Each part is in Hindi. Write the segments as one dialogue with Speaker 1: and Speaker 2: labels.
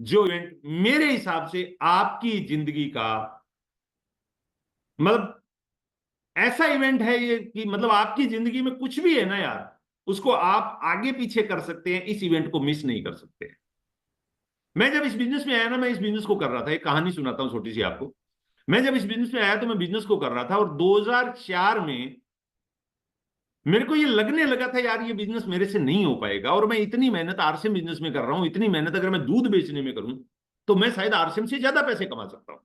Speaker 1: जो इवेंट मेरे हिसाब से आपकी जिंदगी का मतलब ऐसा इवेंट है ये कि मतलब आपकी जिंदगी में कुछ भी है ना यार, उसको आप आगे पीछे कर सकते हैं, इस इवेंट को मिस नहीं कर सकते। मैं जब इस बिजनेस में आया ना, मैं इस बिजनेस को कर रहा था, एक कहानी सुनाता हूं छोटी सी आपको। मैं जब इस बिजनेस में आया तो मैं बिजनेस को कर रहा था, और 2004 में मेरे को ये लगने लगा था यार ये बिजनेस मेरे से नहीं हो पाएगा, और मैं इतनी मेहनत आरसीएम बिजनेस में कर रहा हूं, इतनी मेहनत अगर मैं दूध बेचने में करूं तो मैं शायद आरसीएम से ज्यादा पैसे कमा सकता हूं।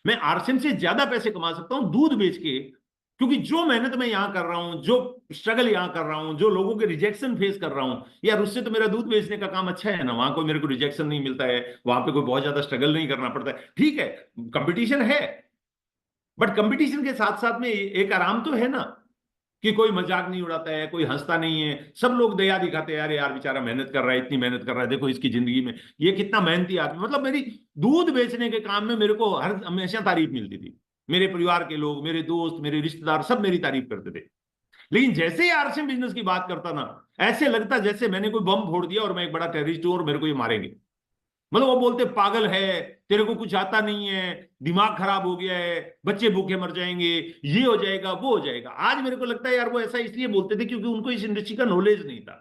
Speaker 1: मैं आरसीएम से ज्यादा पैसे कमा सकता हूं दूध बेच के, क्योंकि जो मेहनत मैं यहां कर रहा हूं, जो स्ट्रगल यहां कर रहा हूं, जो लोगों के रिजेक्शन फेस कर रहा हूं, यार उससे तो मेरा दूध बेचने का काम अच्छा है ना। वहां कोई मेरे को रिजेक्शन नहीं मिलता है, वहां पे कोई बहुत ज्यादा स्ट्रगल नहीं करना पड़ता है। ठीक है, कंपटीशन है, बट कंपटीशन के साथ साथ में एक आराम तो है ना, कि कोई मजाक नहीं उड़ाता है, कोई हंसता नहीं है, सब लोग दया दिखाते हैं, यार यार बेचारा मेहनत कर रहा है, इतनी मेहनत कर रहा है, देखो इसकी जिंदगी में ये कितना मेहनती आदमी। मतलब मेरी दूध बेचने के काम में मेरे को हर हमेशा तारीफ मिलती थी। मेरे परिवार के लोग, मेरे दोस्त, मेरे रिश्तेदार सब मेरी तारीफ करते थे। लेकिन जैसे ही आरसीएम बिजनेस की बात करता ना, ऐसे लगता जैसे मैंने कोई बम फोड़ दिया और मैं एक बड़ा टेररिस्ट हूं और मेरे को ये मारेंगे। मतलब वो बोलते पागल है, तेरे को कुछ आता नहीं है, दिमाग खराब हो गया है, बच्चे भूखे मर जाएंगे, ये हो जाएगा वो हो जाएगा। आज मेरे को लगता है यार वो ऐसा इसलिए बोलते थे क्योंकि उनको इस इंडस्ट्री का नॉलेज नहीं था।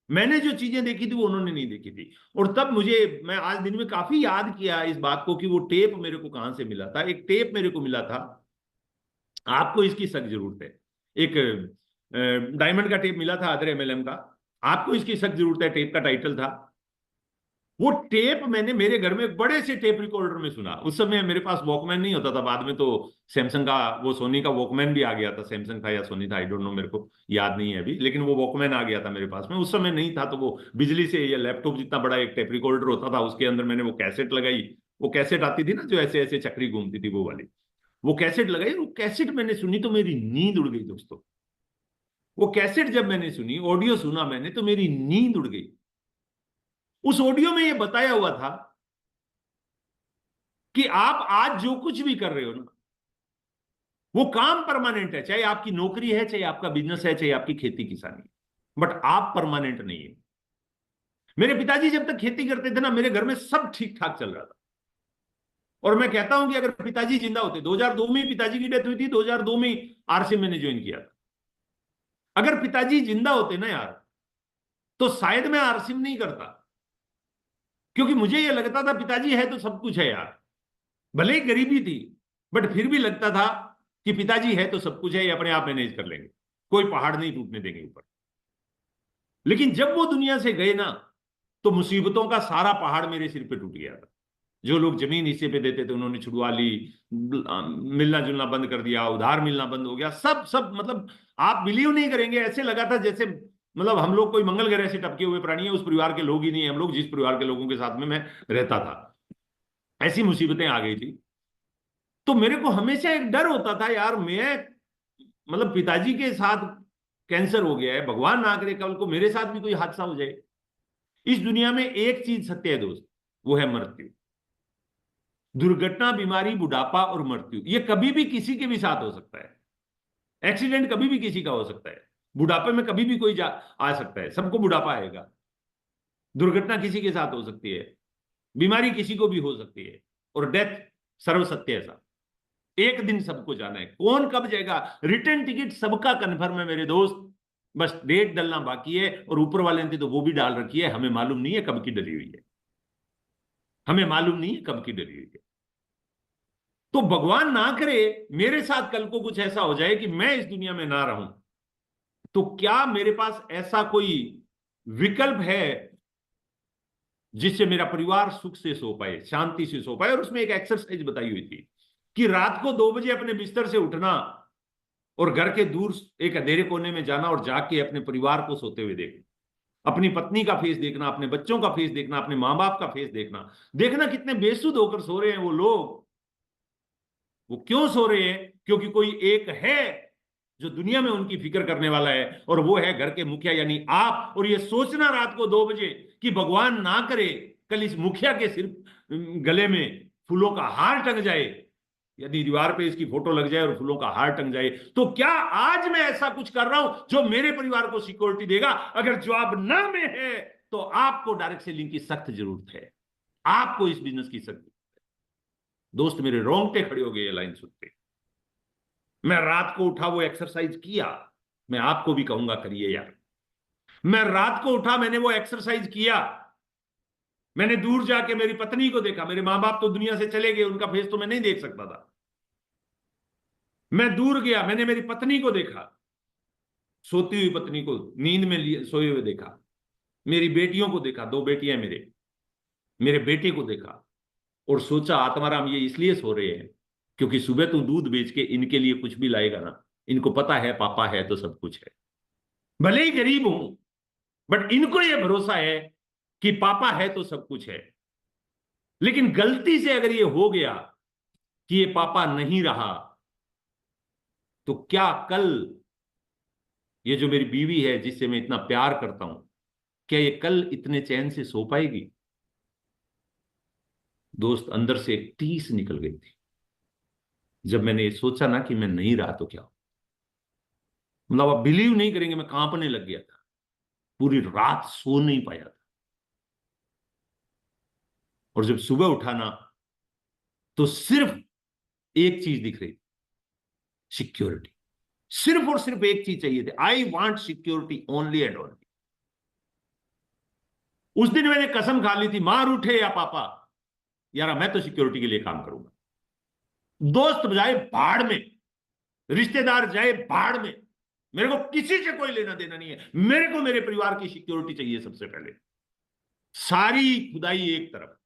Speaker 1: मैंने जो चीजें देखी थी वो उन्होंने नहीं देखी थी। और तब मुझे, मैं आज दिन में काफी याद किया इस बात को कि वो टेप मेरे को कहां से मिला था। एक टेप मेरे को मिला था, आपको इसकी सख्त जरूरत है। एक डायमंड का टेप मिला था, अदर एमएलएम का। आपको इसकी सख्त जरूरत है, टेप का टाइटल था। वो टेप मैंने मेरे घर में एक बड़े से टेप रिकॉर्डर में सुना। उस समय मेरे पास वॉकमैन नहीं होता था, बाद में तो सैमसंग का, वो सोनी का वॉकमैन भी आ गया था। सैमसंग था या सोनी था, आई डोंट नो, मेरे को याद नहीं है अभी, लेकिन वो वॉकमैन आ गया था मेरे पास में। उस समय नहीं था, तो वो बिजली से, या लैपटॉप जितना बड़ा एक टेप रिकॉर्डर होता था, उसके अंदर मैंने वो कैसेट लगाई। वो कैसेट आती थी ना जो ऐसे ऐसे चक्री घूमती थी, वो वाली। वो कैसेट लगाई, वो कैसेट मैंने सुनी तो मेरी नींद उड़ गई दोस्तों। वो कैसेट जब मैंने सुनी, ऑडियो सुना मैंने, तो मेरी नींद उड़ गई। उस ऑडियो में ये बताया हुआ था कि आप आज जो कुछ भी कर रहे हो ना, वो काम परमानेंट है। चाहे आपकी नौकरी है, चाहे आपका बिजनेस है, चाहे आपकी खेती किसानी है, बट आप परमानेंट नहीं है। मेरे पिताजी जब तक खेती करते थे ना, मेरे घर में सब ठीक ठाक चल रहा था। और मैं कहता हूं कि अगर पिताजी जिंदा होते, 2002 में पिताजी की डेथ हुई थी, 2002 में आरसीएम मैंने ज्वाइन किया था। अगर पिताजी जिंदा होते ना यार, तो शायद मैं आरसीएम नहीं करता। क्योंकि मुझे यह लगता था पिताजी है तो सब कुछ है यार। भले ही गरीबी थी, बट फिर भी लगता था कि पिताजी है तो सब कुछ है, ये अपने आप मैनेज कर लेंगे, कोई पहाड़ नहीं टूटने देंगे ऊपर। लेकिन जब वो दुनिया से गए ना, तो मुसीबतों का सारा पहाड़ मेरे सिर पे टूट गया था। जो लोग जमीन हिस्से पे देते थे उन्होंने छुड़वा ली, मिलना जुलना बंद कर दिया, उधार मिलना बंद हो गया, सब सब मतलब आप बिलीव नहीं करेंगे, ऐसे लगा था जैसे मतलब हम लोग कोई मंगल ग्रह से टपके हुए प्राणी है, उस परिवार के लोग ही नहीं है हम लोग, जिस परिवार के लोगों के साथ में मैं रहता था। ऐसी मुसीबतें आ गई थी। तो मेरे को हमेशा एक डर होता था यार, मैं मतलब पिताजी के साथ कैंसर हो गया है, भगवान ना करे कल को मेरे साथ भी कोई हादसा हो जाए। इस दुनिया में एक चीज सत्य है दोस्त, वो है मृत्यु। दुर्घटना, बीमारी, बुढ़ापा और मृत्यु, ये कभी भी किसी के भी साथ हो सकता है। एक्सीडेंट कभी भी किसी का हो सकता है। बुढ़ापे में कभी भी कोई आ सकता है, सबको बुढ़ापा आएगा। दुर्घटना किसी के साथ हो सकती है, बीमारी किसी को भी हो सकती है, और डेथ सर्वसत्य है। एक दिन सबको जाना है, कौन कब जाएगा, रिटर्न टिकट सबका कंफर्म है मेरे दोस्त। बस डेट डलना बाकी है, और ऊपर वाले ने तो वो भी डाल रखी है, हमें मालूम नहीं है कब की डली हुई है। हमें मालूम नहीं है कब की डली हुई है। तो भगवान ना करे मेरे साथ कल को कुछ ऐसा हो जाए कि मैं इस दुनिया में ना रहूं, तो क्या मेरे पास ऐसा कोई विकल्प है जिससे मेरा परिवार सुख से सो पाए, शांति से सो पाए। और उसमें एक एक्सरसाइज बताई हुई थी कि रात को 2 बजे अपने बिस्तर से उठना और घर के दूर एक अंधेरे कोने में जाना और जाके अपने परिवार को सोते हुए देखना, अपनी पत्नी का फेस देखना, अपने बच्चों का फेस देखना, अपने माँ बाप का फेस देखना। देखना कितने बेसुध होकर सो रहे हैं वो लोग। वो क्यों सो रहे हैं? क्योंकि कोई एक है जो दुनिया में उनकी फिक्र करने वाला है, और वो है घर के मुखिया यानी आप। और ये सोचना रात को 2 बजे कि भगवान ना करे कल इस मुखिया के सिर गले में फूलों का हार टंग जाए, यदि दीवार पे इसकी फोटो लग जाए और फूलों का हार टंग जाए, तो क्या आज मैं ऐसा कुछ कर रहा हूं जो मेरे परिवार को सिक्योरिटी देगा? अगर जवाब ना में है, तो आपको डायरेक्ट सेलिंग की सख्त जरूरत है, आपको इस बिजनेस की सख्त। दोस्त मेरे रोंगटे खड़े हो गए ये लाइन सुनते। मैं रात को उठा, वो एक्सरसाइज किया, मैं आपको भी कहूंगा करिए यार। मैं रात को उठा, मैंने वो एक्सरसाइज किया, मैंने दूर जाके मेरी पत्नी को देखा। मेरे मां बाप तो दुनिया से चले गए, उनका फेस तो मैं नहीं देख सकता था। मैं दूर गया, मैंने मेरी पत्नी को देखा, सोती हुई पत्नी को नींद में लिए सोए हुए देखा, मेरी बेटियों को देखा, दो बेटियां मेरे मेरे बेटे को देखा, और सोचा आत्माराम ये इसलिए सो रहे हैं क्योंकि सुबह तू दूध बेच के इनके लिए कुछ भी लाएगा ना, इनको पता है पापा है तो सब कुछ है। भले ही गरीब हूं, बट इनको यह भरोसा है कि पापा है तो सब कुछ है। लेकिन गलती से अगर ये हो गया कि ये पापा नहीं रहा, तो क्या कल ये जो मेरी बीवी है जिससे मैं इतना प्यार करता हूं, क्या ये कल इतने चैन से सो पाएगी? दोस्त, अंदर से एक टीस निकल गई थी जब मैंने ये सोचा ना कि मैं नहीं रहा तो क्या। मतलब आप बिलीव नहीं करेंगे, मैं कांपने लग गया था, पूरी रात सो नहीं पाया था। और जब सुबह उठा ना, तो सिर्फ एक चीज दिख रही, सिक्योरिटी। सिर्फ और सिर्फ एक चीज चाहिए थी, I want security only and only. उस दिन मैंने कसम खा ली थी, मां रूठे या पापा, यार मैं तो सिक्योरिटी के लिए काम करूंगा। दोस्त जाए भाड़ में, रिश्तेदार जाए भाड़ में, मेरे को किसी से कोई लेना देना नहीं है। मेरे को मेरे परिवार की सिक्योरिटी चाहिए सबसे पहले। सारी खुदाई एक तरफ,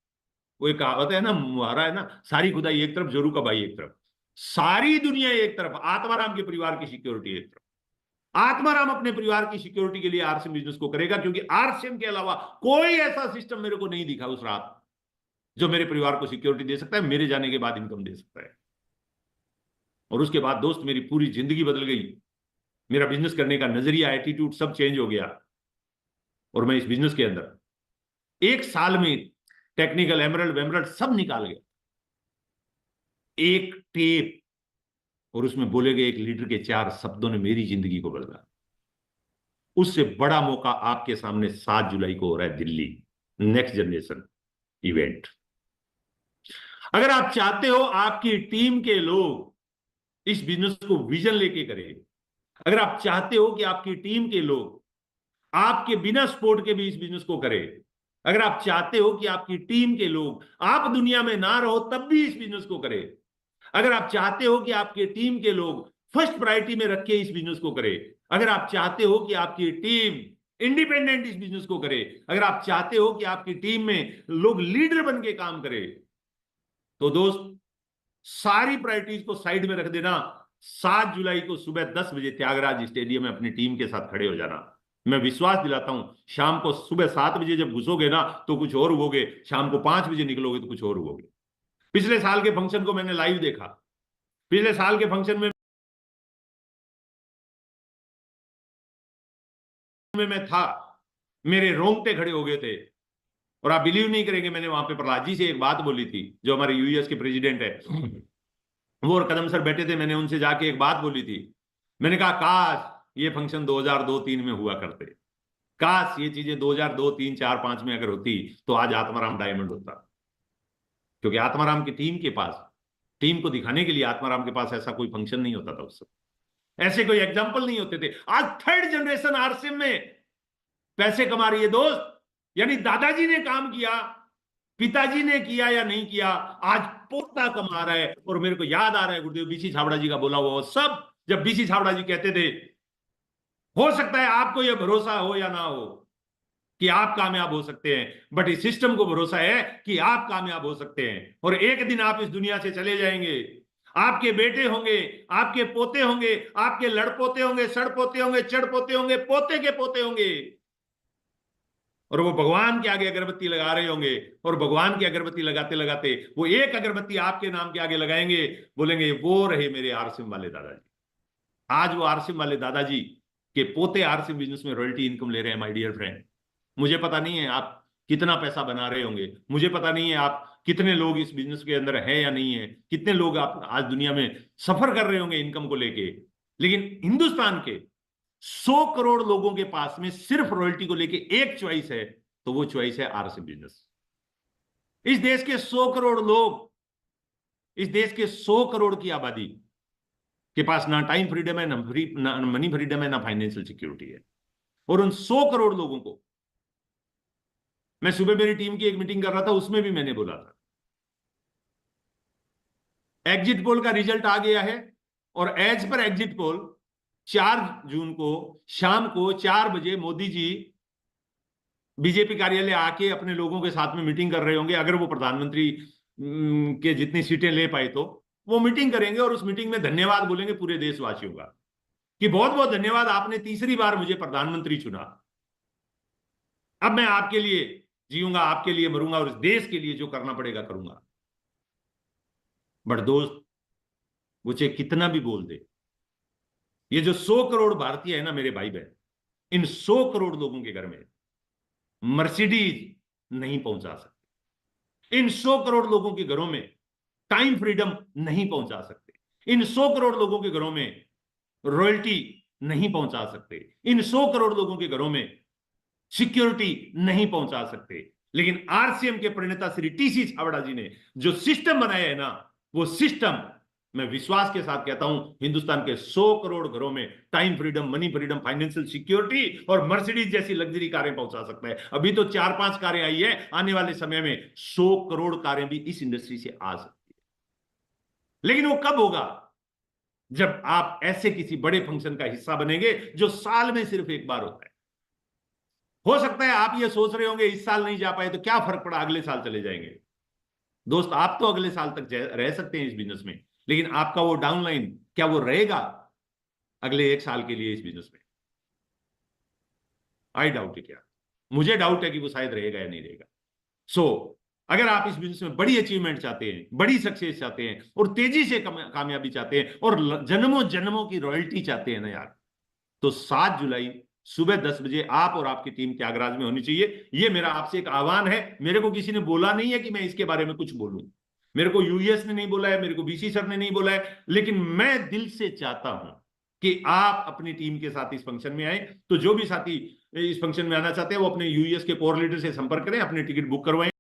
Speaker 1: वो एक कहावत है ना, मुहावरा है ना, सारी खुदाई एक तरफ, जोरू का भाई एक तरफ। सारी दुनिया एक तरफ, आत्माराम के परिवार की सिक्योरिटी एक तरफ। आत्माराम अपने परिवार की सिक्योरिटी के लिए आरसीएम बिजनेस को करेगा, क्योंकि आरसीएम के अलावा कोई ऐसा सिस्टम मेरे को नहीं दिखा उस रात जो मेरे परिवार को सिक्योरिटी दे सकता है, मेरे जाने के बाद इनकम दे सकता है। और उसके बाद दोस्त मेरी पूरी जिंदगी बदल गई। मेरा बिजनेस करने का नजरिया, एटीट्यूड सब चेंज हो गया। और मैं इस बिजनेस के अंदर एक साल में टेक्निकल एमरल्ड वेमरल्ड सब निकाल गया, एक टेप, और उसमें बोले गए एक लीडर के 4 शब्दों ने मेरी जिंदगी को बदला। उससे बड़ा मौका आपके सामने 7 जुलाई को हो रहा है, दिल्ली नेक्स्ट जनरेशन इवेंट। अगर आप चाहते हो आपकी टीम के लोग इस बिजनेस को विजन लेके करें, अगर आप चाहते हो कि आपकी टीम के लोग आपके बिना सपोर्ट के भी इस बिजनेस को करें, अगर आप चाहते हो कि आपकी टीम के लोग आप दुनिया में ना रहो तब भी इस बिजनेस को करें, अगर आप चाहते हो कि आपके टीम के लोग फर्स्ट प्रायोरिटी में रख के इस बिजनेस को करें, अगर आप चाहते हो कि आपकी टीम इंडिपेंडेंट इस बिजनेस को करे, अगर आप चाहते हो कि आपकी टीम में लोग लीडर बन के काम करे, तो दोस्त सारी प्रायोरिटीज को साइड में रख देना। 7 जुलाई को सुबह 10 बजे त्यागराज स्टेडियम में अपनी टीम के साथ खड़े हो जाना। मैं विश्वास दिलाता हूं, शाम को सुबह 7 बजे जब घुसोगे ना तो कुछ और हुओगे, शाम को 5 बजे निकलोगे तो कुछ और हुओगे। पिछले साल के फंक्शन को मैंने लाइव देखा। पिछले साल के फंक्शन में मैं था, मेरे रोंगटे खड़े हो गए थे। और आप बिलीव नहीं करेंगे, मैंने वहां पे प्रहलाद जी से एक बात बोली थी, जो हमारे यूएस के प्रेसिडेंट है, वो और कदम सर बैठे थे, मैंने उनसे जाके एक बात बोली थी। मैंने कहा काश ये फंक्शन 2002-3 में हुआ करते, काश ये चीजें 2002, 3, 4, 5 में अगर होती तो आज आत्माराम डायमंड होता। क्योंकि आत्माराम की टीम के पास, टीम को दिखाने के लिए आत्माराम के पास ऐसा कोई फंक्शन नहीं होता था उस समय, ऐसे कोई एग्जाम्पल नहीं होते थे। आज 3rd जनरेशन आरसीएम में पैसे कमा रही है दोस्त। यानी दादाजी ने काम किया, पिताजी ने किया या नहीं किया, आज पोता कमा रहा है। और मेरे को याद आ रहा है गुरुदेव बीसी छाबड़ा जी का बोला हुआ सब, जब बीसी छाबड़ा जी कहते थे, हो सकता है आपको यह भरोसा हो या ना हो कि आप कामयाब हो सकते हैं, बट इस सिस्टम को भरोसा है कि आप कामयाब हो सकते हैं। और एक दिन आप इस दुनिया से चले जाएंगे, आपके बेटे होंगे, आपके पोते होंगे, आपके लड़पोते होंगे, सड़पोते होंगे, चढ़पोते होंगे, पोते के पोते होंगे, और वो भगवान के आगे अगरबत्ती लगा रहे होंगे। और भगवान की अगरबत्ती लगाते लगाते वो एक अगरबत्ती आपके नाम के आगे लगाएंगे, बोलेंगे वो रहे मेरे आरसीएम वाले दादाजी। आज वो आरसीएम वाले दादाजी के पोते आरसीएम बिजनेस में रॉयल्टी इनकम ले रहे हैं। माय डियर फ्रेंड, मुझे पता नहीं है आप कितना पैसा बना रहे होंगे, मुझे पता नहीं है आप कितने लोग इस बिजनेस के अंदर है या नहीं है, कितने लोग आप आज दुनिया में सफर कर रहे होंगे इनकम को लेके, लेकिन हिंदुस्तान के 100 करोड़ लोगों के पास में सिर्फ रॉयल्टी को लेके एक चॉइस है तो वो चॉइस है आरसीएम बिजनेस। इस देश के 100 करोड़ लोग, इस देश के 100 करोड़ की आबादी के पास ना टाइम फ्रीडम है, ना मनी फ्रीडम है, ना फाइनेंशियल सिक्योरिटी है। और उन 100 करोड़ लोगों को, मैं सुबह मेरी टीम की एक मीटिंग कर रहा था, उसमें भी मैंने बोला था, एग्जिट पोल का रिजल्ट आ गया है और एज पर एग्जिट पोल 4 जून को शाम को 4 बजे मोदी जी बीजेपी कार्यालय आके अपने लोगों के साथ में मीटिंग कर रहे होंगे। अगर वो प्रधानमंत्री के जितनी सीटें ले पाए तो वो मीटिंग करेंगे और उस मीटिंग में धन्यवाद बोलेंगे पूरे देशवासियों का कि बहुत बहुत धन्यवाद, आपने तीसरी बार मुझे प्रधानमंत्री चुना। अब मैं आपके लिए जीऊंगा, आपके लिए मरूंगा और इस देश के लिए जो करना पड़ेगा करूंगा। बट दोस्त, वो चाहे कितना भी बोल दे, ये जो 100 करोड़ भारतीय है ना मेरे भाई बहन, इन 100 करोड़ लोगों के घर में मर्सिडीज नहीं पहुंचा सकते। इन 100 करोड़ लोगों के घरों में टाइम फ्रीडम नहीं पहुंचा सकते। इन 100 करोड़ लोगों के घरों में रॉयल्टी नहीं पहुंचा सकते। इन 100 करोड़ लोगों के घरों में सिक्योरिटी नहीं पहुंचा सकते। लेकिन आरसीएम के प्रणेता श्री टीसी छाबड़ा जी ने जो सिस्टम बनाया है ना, वो सिस्टम, मैं विश्वास के साथ कहता हूं, हिंदुस्तान के 100 करोड़ घरों में time freedom, money freedom, financial security और मर्सिडीज जैसी लग्जरी कारें पहुंचा सकता है। अभी तो 4-5 कारें आई है, आने वाले समय में 100 करोड़ कारें भी इस इंडस्ट्री से आ सकती है। लेकिन वो कब होगा? जब आप ऐसे किसी बड़े फंक्शन का हिस्सा बनेंगे जो साल में सिर्फ एक बार होता है। हो सकता है आप ये सोच रहे होंगे इस साल नहीं जा पाए तो क्या फर्क पड़ा, अगले साल चले जाएंगे। दोस्त, आप तो अगले साल तक रह सकते हैं इस बिजनेस में, लेकिन आपका वो डाउनलाइन, क्या वो रहेगा अगले 1 साल के लिए इस बिजनेस में? आई डाउट इट यार, मुझे डाउट है कि वो शायद रहेगा या नहीं रहेगा। सो अगर आप इस बिजनेस में बड़ी अचीवमेंट चाहते हैं, बड़ी सक्सेस चाहते हैं और तेजी से कामयाबी चाहते हैं और जन्मों जन्मों की रॉयल्टी चाहते हैं ना यार, तो 7 जुलाई सुबह 10 बजे आप और आपकी टीम त्यागराज में होनी चाहिए। ये मेरा आपसे एक आह्वान है। मेरे को किसी ने बोला नहीं है कि मैं इसके बारे में कुछ बोलूं, मेरे को यूएस ने नहीं बोला है, मेरे को बीसी सर ने नहीं बोला है, लेकिन मैं दिल से चाहता हूं कि आप अपनी टीम के साथ इस फंक्शन में आए। तो जो भी साथी इस फंक्शन में आना चाहते हैं वो अपने यूएस के कोर लीडर से संपर्क करें, अपने टिकट बुक करवाएं।